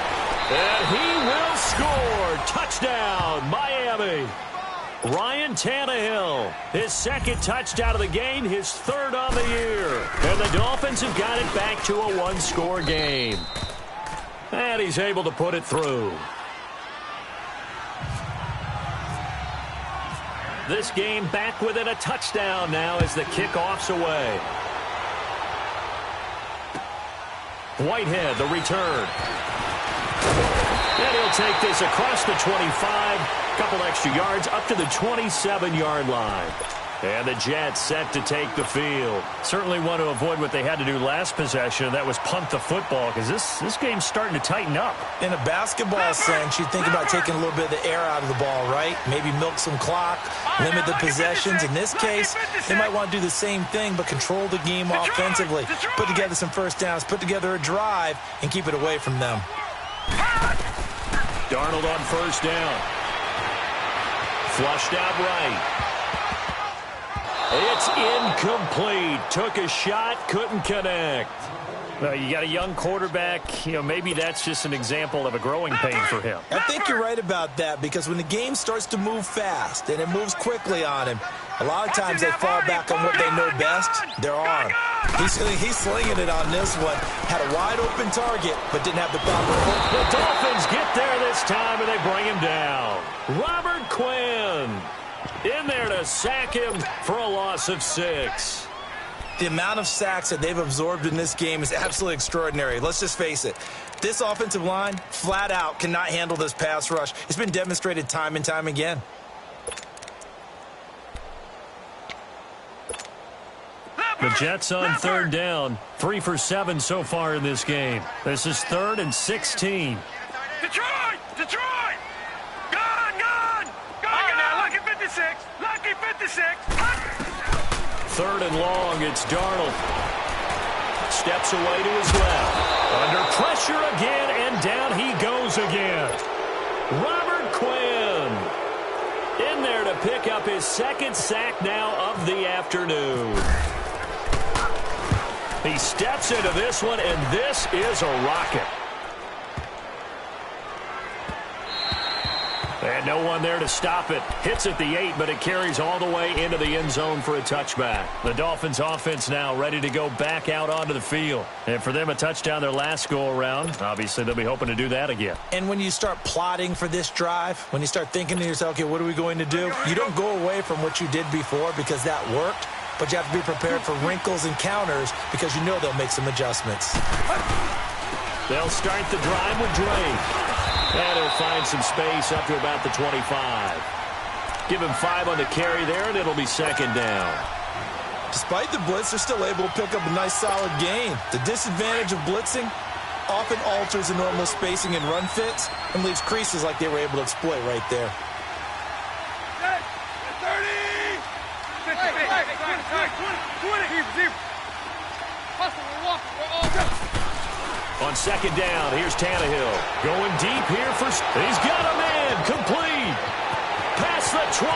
And he will score. Touchdown, Miami. Ryan Tannehill, his 2nd touchdown of the game, his 3rd on the year. And the Dolphins have got it back to a 1-score game. And he's able to put it through. This game back within a touchdown now as the kickoff's away. Whitehead, the return. And he'll take this across the 25. Couple extra yards up to the 27-yard line. And the Jets set to take the field. Certainly want to avoid what they had to do last possession. That was punt the football because this game's starting to tighten up. In a basketball sense, you think about taking a little bit of the air out of the ball, right? Maybe milk some clock, limit the possessions. In this case, they might want to do the same thing but control the game offensively. Put together some 1st downs, put together a drive, and keep it away from them. Darnold on 1st down. Flushed out right. It's incomplete. Took a shot, couldn't connect. You got a young quarterback. Maybe that's just an example of a growing pain for him. I think you're right about that because when the game starts to move fast and it moves quickly on him, a lot of times they fall back on what they know best, their arm. He's slinging it on this one. Had a wide open target, but didn't have the proper hook. The Dolphins get there this time, and they bring him down. Robert Quinn in there to sack him for a loss of 6. The amount of sacks that they've absorbed in this game is absolutely extraordinary. Let's just face it. This offensive line, flat out, cannot handle this pass rush. It's been demonstrated time and time again. The Jets on 3rd down. 3 for 7 so far in this game. This is 3rd and 16. Detroit! Detroit! Gone! Now, lucky 56! Lucky 56! 3rd and long, it's Darnold. Steps away to his left. Under pressure again, and down he goes again. Robert Quinn in in there to pick up his second sack now of the afternoon. He steps into this one, and this is a rocket. And no one there to stop it. Hits at the 8, but it carries all the way into the end zone for a touchback. The Dolphins offense now ready to go back out onto the field. And for them, a touchdown their last go-around. Obviously, they'll be hoping to do that again. And when you start plotting for this drive, when you start thinking to yourself, okay, what are we going to do? You don't go away from what you did before because that worked, but you have to be prepared for wrinkles and counters because you know they'll make some adjustments. They'll start the drive with Drake. And he'll find some space up to about the 25. Give him 5 on the carry there, and it'll be second down. Despite the blitz, they're still able to pick up a nice, solid gain. The disadvantage of blitzing often alters the normal spacing and run fits and leaves creases like they were able to exploit right there. 20. Hustle, we're walking, we're all good. On second down, here's Tannehill. Going deep here for... He's got a man. Complete. Past the 20.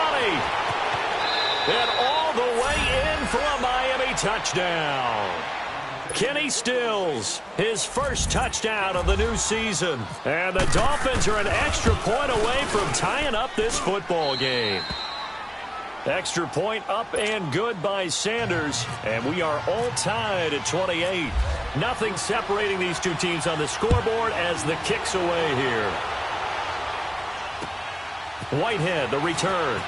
And all the way in for a Miami touchdown. Kenny Stills, his first touchdown of the new season. And the Dolphins are an extra point away from tying up this football game. Extra point up and good by Sanders. And we are all tied at 28. Nothing separating these two teams on the scoreboard as the kick's away here. Whitehead, the return.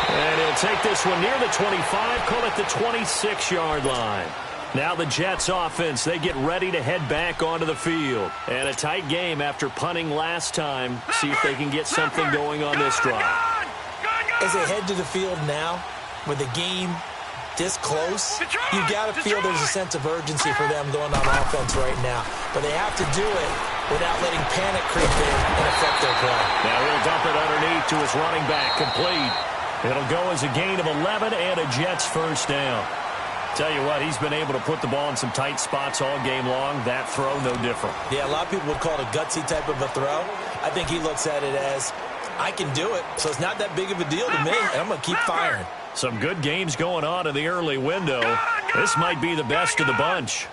And he'll take this one near the 25, call it the 26-yard line. Now the Jets offense, they get ready to head back onto the field. And a tight game after punting last time. See if they can get something going on this drive. As they head to the field now, with the game this close, you got to feel there's a sense of urgency for them going on offense right now. But they have to do it without letting panic creep in and affect their play. Now he'll dump it underneath to his running back, complete. It'll go as a gain of 11 and a Jets first down. Tell you what, he's been able to put the ball in some tight spots all game long. That throw, no different. Yeah, a lot of people would call it a gutsy type of a throw. I think he looks at it as, I can do it, so it's not that big of a deal to me, and I'm going to keep firing. Some good games going on in the early window. This might be the best of the bunch.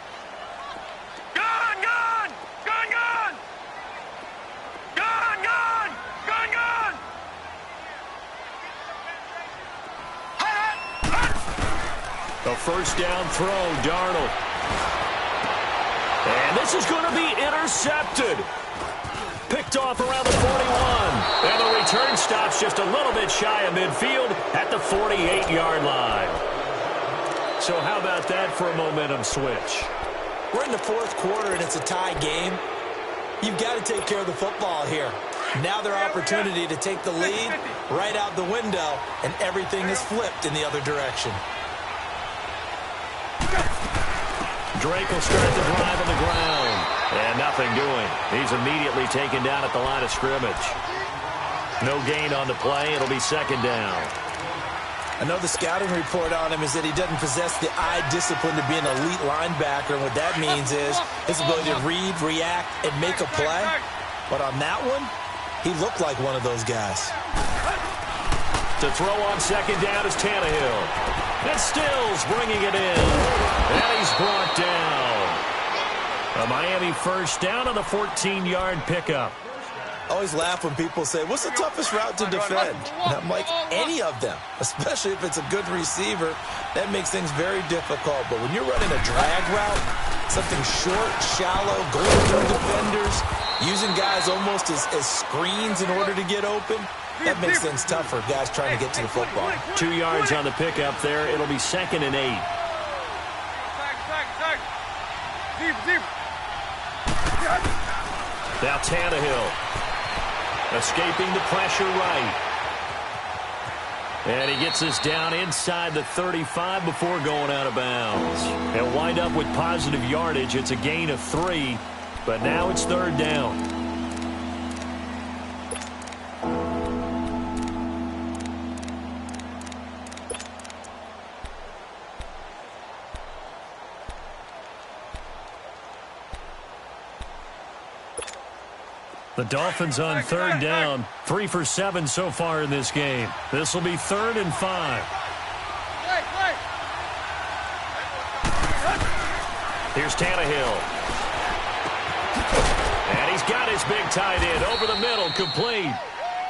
A first down throw, Darnold. And this is going to be intercepted. Picked off around the 41. And the return stops just a little bit shy of midfield at the 48-yard line. So how about that for a momentum switch? We're in the fourth quarter, and it's a tie game. You've got to take care of the football here. Now their opportunity to take the lead right out the window, and everything is flipped in the other direction. Drake will start the drive on the ground. And nothing doing. He's immediately taken down at the line of scrimmage. No gain on the play. It'll be second down. I know the scouting report on him is that he doesn't possess the eye discipline to be an elite linebacker. And what that means is his ability to read, react, and make a play. But on that one, he looked like one of those guys. To throw on second down is Tannehill. And Stills bringing it in. And he's brought down. A Miami first down on the 14-yard pickup. I always laugh when people say, what's the toughest route to defend? And I'm like, any of them, especially if it's a good receiver. That makes things very difficult. But when you're running a drag route, something short, shallow, going through defenders, using guys almost as screens in order to get open, that makes things tough for guys trying to get to the football. 2 yards on the pickup there. It'll be second and 8. Deep. Now Tannehill escaping the pressure right. And he gets us down inside the 35 before going out of bounds. He'll wind up with positive yardage. It's a gain of 3, but now it's third down. The Dolphins on third down. 3 for 7 so far in this game. This will be 3rd and 5. Here's Tannehill. And he's got his big tight end over the middle, complete.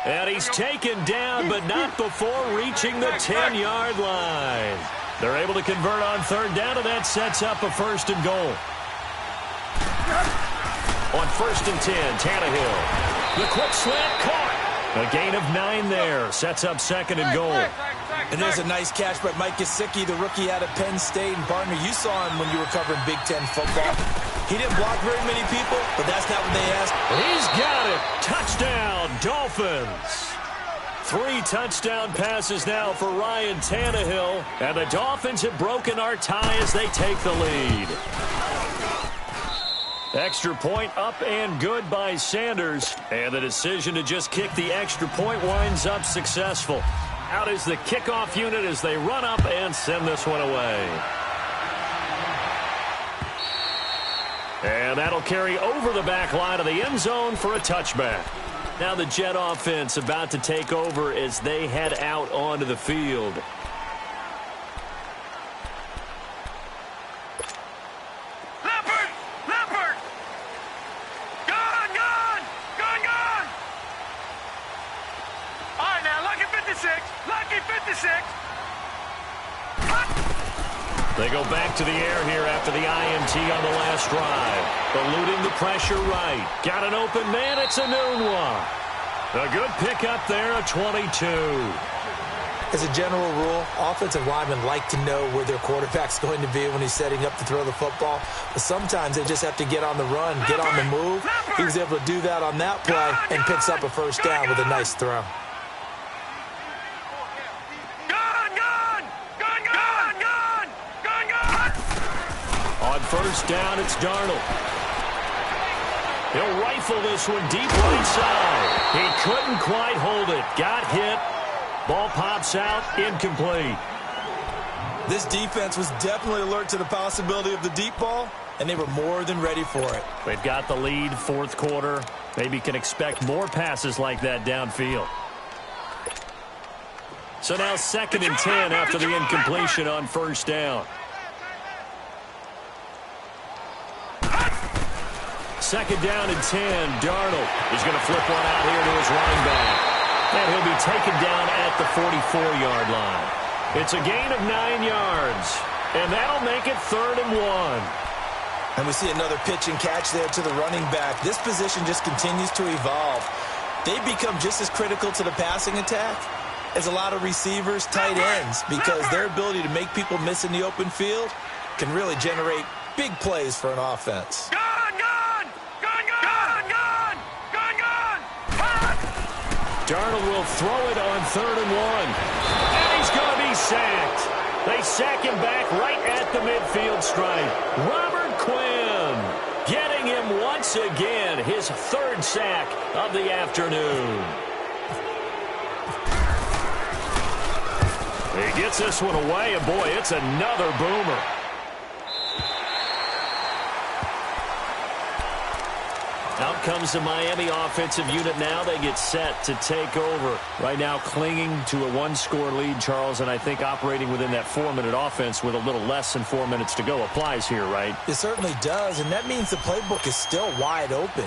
And he's taken down, but not before reaching the 10-yard line. They're able to convert on third down, and that sets up a 1st and goal. On 1st and 10, Tannehill. The quick slant caught. A gain of 9 there. Sets up 2nd and goal. And there's a nice catch by Mike Gesicki, the rookie out of Penn State. And, partner, you saw him when you were covering Big Ten football. He didn't block very many people, but that's not what they asked. He's got it. Touchdown, Dolphins. 3 touchdown passes now for Ryan Tannehill. And the Dolphins have broken our tie as they take the lead. Extra point up and good by Sanders. And the decision to just kick the extra point winds up successful. Out is the kickoff unit as they run up and send this one away. And that'll carry over the back line of the end zone for a touchback. Now the Jet offense about to take over as they head out onto the field. They go back to the air here after the INT on the last drive. Eluding the pressure right. Got an open man. It's a noon one. A good pickup there, a 22. As a general rule, offensive linemen like to know where their quarterback's going to be when he's setting up to throw the football. But sometimes they just have to get on the run, get on the move. He was able to do that on that play and picks up a 1st down with a nice throw. On 1st down, it's Darnold. He'll rifle this one deep right side. He couldn't quite hold it. Got hit. Ball pops out, incomplete. This defense was definitely alert to the possibility of the deep ball, and they were more than ready for it. They've got the lead, 4th quarter. Maybe can expect more passes like that downfield. So now 2nd and 10 after the incompletion on 1st down. 2nd down and 10. Darnold is going to flip one out here to his running back. And he'll be taken down at the 44-yard line. It's a gain of 9 yards. And that'll make it 3rd and 1. And we see another pitch and catch there to the running back. This position just continues to evolve. They've become just as critical to the passing attack as a lot of receivers, tight ends, because their ability to make people miss in the open field can really generate big plays for an offense. Darnold will throw it on 3rd and 1. And he's going to be sacked. They sack him back right at the midfield stripe. Robert Quinn getting him once again, his 3rd sack of the afternoon. He gets this one away, and boy, it's another boomer. Out comes the Miami offensive unit now. They get set to take over. Right now clinging to a 1-score lead, Charles, and I think operating within that 4-minute offense with a little less than 4 minutes to go applies here, right? It certainly does, and that means the playbook is still wide open.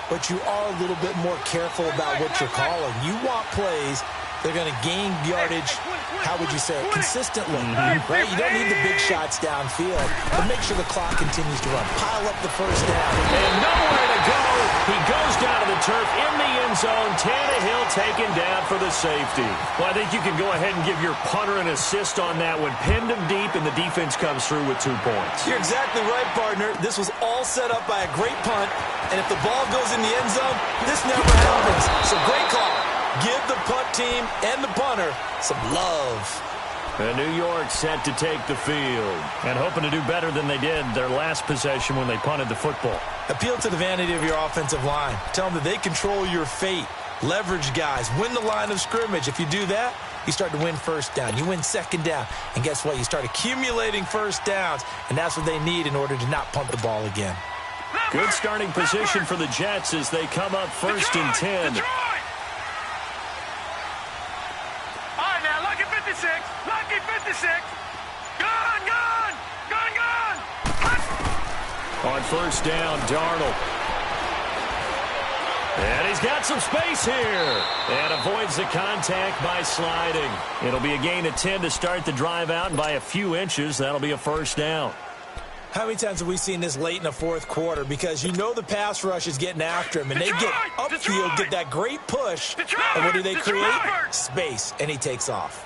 But you are a little bit more careful about what you're calling. You want plays they're going to gain yardage, how would you say it, consistently, right? You don't need the big shots downfield, but make sure the clock continues to run. Pile up the 1st down. And nowhere to go. He goes down to the turf in the end zone. Tannehill taken down for the safety. Well, I think you can go ahead and give your punter an assist on that one. Pinned him deep, and the defense comes through with 2 points. You're exactly right, partner. This was all set up by a great punt, and if the ball goes in the end zone, this never happens. So great call. Give the punt team and the punter some love. And New York set to take the field and hoping to do better than they did their last possession when they punted the football. Appeal to the vanity of your offensive line. Tell them that they control your fate. Leverage guys. Win the line of scrimmage. If you do that, you start to win 1st down. You win 2nd down. And guess what? You start accumulating 1st downs. And that's what they need in order to not punt the ball again. Good starting position for the Jets as they come up first and 10. Detroit. All right, now, lucky 56. Lucky 56. Gun. On first down, Darnold. And he's got some space here. And avoids the contact by sliding. It'll be a gain of 10 to start the drive out, and by a few inches, that'll be a first down. How many times have we seen this late in the fourth quarter? Because you know the pass rush is getting after him, and they get upfield, get that great push, and what do they create? Space, and he takes off.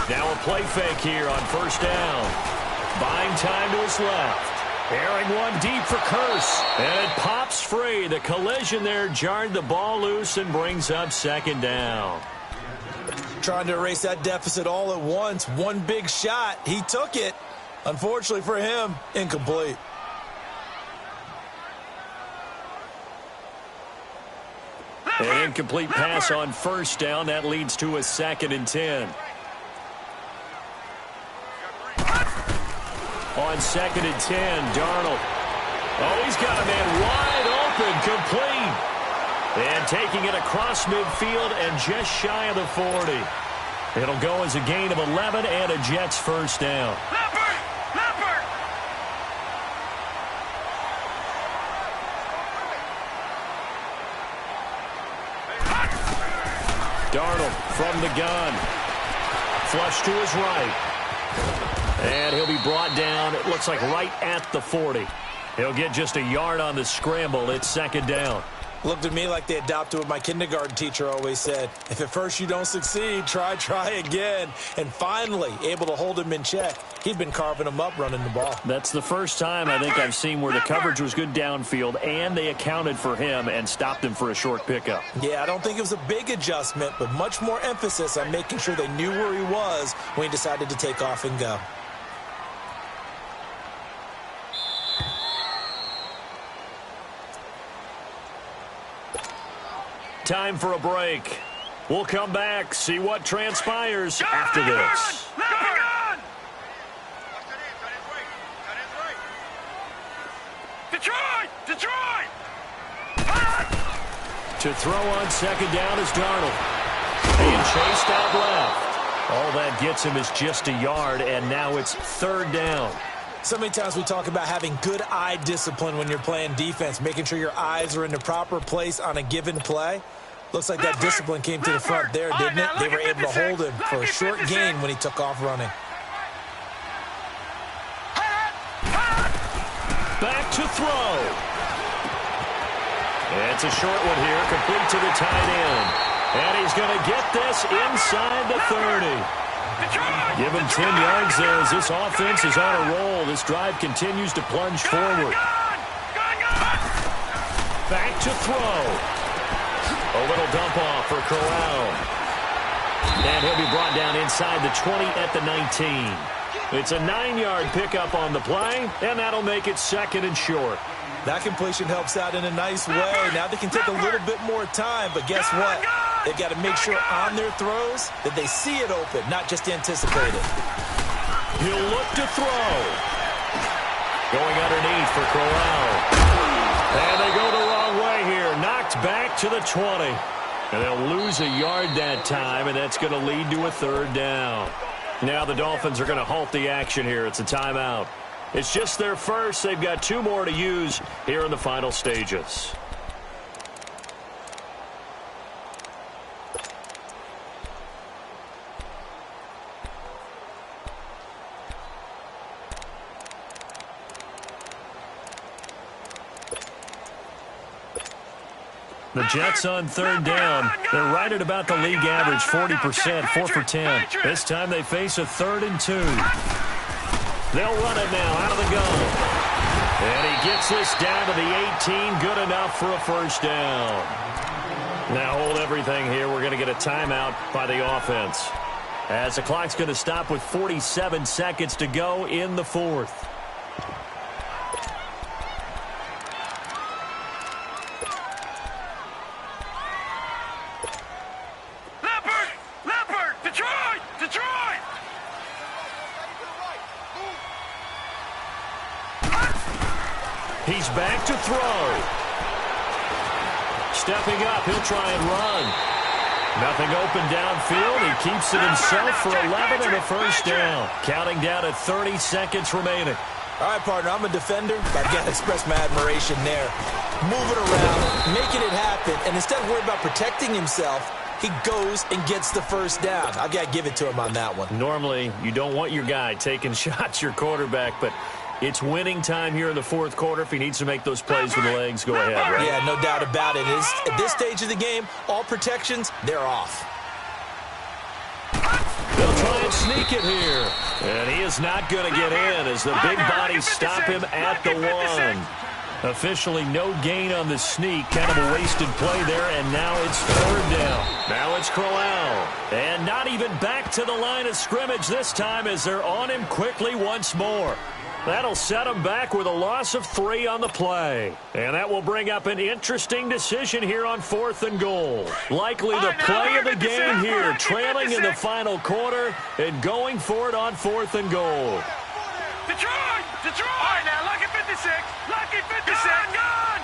Now a play fake here on first down. Buying time to his left. Airing one deep for Curse. And it pops free. The collision there jarred the ball loose and brings up second down. Trying to erase that deficit all at once. One big shot. He took it. Unfortunately for him, incomplete. An incomplete pass on first down. That leads to a second and 10. On second and 10, Darnold. Oh, he's got a man wide open, complete. And taking it across midfield and just shy of the 40. It'll go as a gain of 11 and a Jets first down. Leopard! Darnold from the gun. Flush to his right. And he'll be brought down, it looks like right at the 40. He'll get just a yard on the scramble. It's second down. Looked to me like they adopted what my kindergarten teacher always said. If at first you don't succeed, try again. And finally, able to hold him in check. He'd been carving him up running the ball. That's the first time I think I've seen where the coverage was good downfield and they accounted for him and stopped him for a short pickup. Yeah, I don't think it was a big adjustment, but much more emphasis on making sure they knew where he was when he decided to take off and go. Time for a break. We'll come back, see what transpires after this. Detroit! To throw on second down is Darnold. Being chased out left. All that gets him is just a yard, and now it's third down. So many times we talk about having good eye discipline when you're playing defense, making sure your eyes are in the proper place on a given play. Looks like that discipline came to the front there, didn't it? They were able to hold him for a short gain when he took off running. Back to throw. It's a short one here, complete to the tight end. And he's going to get this inside the 30. Give him 10 yards there as this offense is on a roll. This drive continues to plunge forward. Back to throw. A little dump off for Corral. And he'll be brought down inside the 20 at the 19. It's a 9-yard pickup on the play, and that'll make it second and short. That completion helps out in a nice way. Now they can take a little bit more time, but guess what? They've got to make sure on their throws that they see it open, not just anticipate it. He'll look to throw. Going underneath for Corral. And they go the wrong way here. Knocked back to the 20. And they'll lose a yard that time, and that's going to lead to a third down. Now the Dolphins are going to halt the action here. It's a timeout. It's just their first. They've got 2 more to use here in the final stages. The Jets on third down. They're right at about the league average, 40%, 4 for 10. This time they face a 3rd and 2. They'll run it now out of the gun. And he gets this down to the 18. Good enough for a first down. Now hold everything here. We're going to get a timeout by the offense, as the clock's going to stop with 47 seconds to go in the 4th. He's back to throw. Stepping up, he'll try and run. Nothing open downfield. He keeps it himself for 11 and a first down. Counting down at 30 seconds remaining. All right, partner, I'm a defender. I've got to express my admiration there. Moving around, making it happen, and instead of worrying about protecting himself, he goes and gets the first down. I've got to give it to him on that one. Normally, you don't want your guy taking shots, your quarterback, but it's winning time here in the fourth quarter. If he needs to make those plays with the legs, go ahead, right? Yeah, no doubt about it. At this stage of the game, all protections, they're off. They'll try and sneak it here. And he is not going to get in as the big bodies stop him at the 1. Officially no gain on the sneak. Kind of a wasted play there, and now it's third down. Now it's Crowell. And not even back to the line of scrimmage this time as they're on him quickly once more. That'll set him back with a loss of 3 on the play. And that will bring up an interesting decision here on 4th and goal. Likely the play of the game here, trailing in the final quarter and going for it on 4th and goal. Detroit! Detroit! All right, now, lucky 56. Lucky 56. Gun!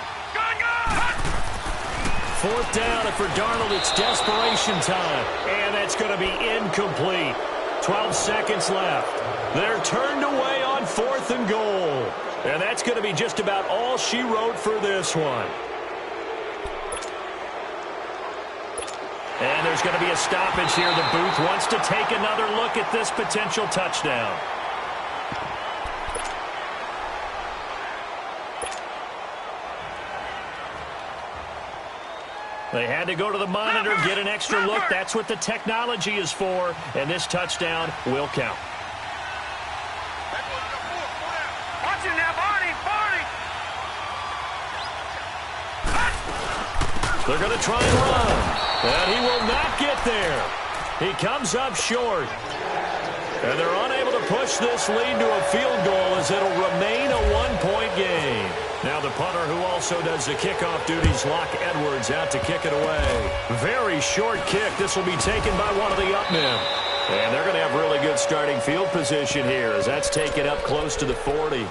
4th down, and for Darnold, it's desperation time. And that's going to be incomplete. 12 seconds left. They're turned away on 4th and goal. And that's going to be just about all she wrote for this one. And there's going to be a stoppage here. The booth wants to take another look at this potential touchdown. They had to go to the monitor, get an extra look. That's what the technology is for. And this touchdown will count. Watch him now, Barney! Barney! They're going to try and run. And he will not get there. He comes up short. And they're unable to push this lead to a field goal as it'll remain a one-point game. Now the punter who also does the kickoff duties, Locke Edwards, out to kick it away. Very short kick. This will be taken by one of the up men. And they're going to have really good starting field position here as that's taken up close to the 40.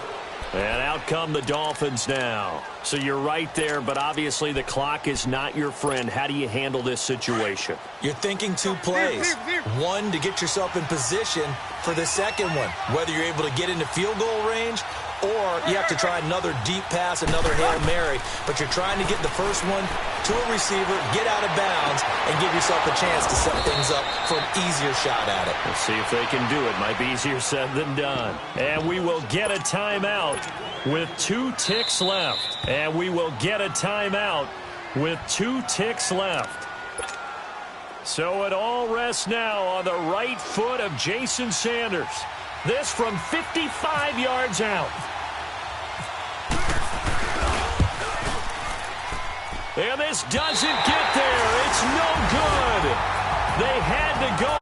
And out come the Dolphins now. So you're right there, but obviously the clock is not your friend. How do you handle this situation? You're thinking 2 plays. One, to get yourself in position for the second one, whether you're able to get into field goal range or you have to try another deep pass, another Hail Mary. But you're trying to get the first one to a receiver, get out of bounds, and give yourself a chance to set things up for an easier shot at it. Let's see if they can do it. Might be easier said than done. And we will get a timeout with 2 ticks left. And we will get a timeout with 2 ticks left. So it all rests now on the right foot of Jason Sanders. This from 55 yards out. And this doesn't get there. It's no good. They had to go.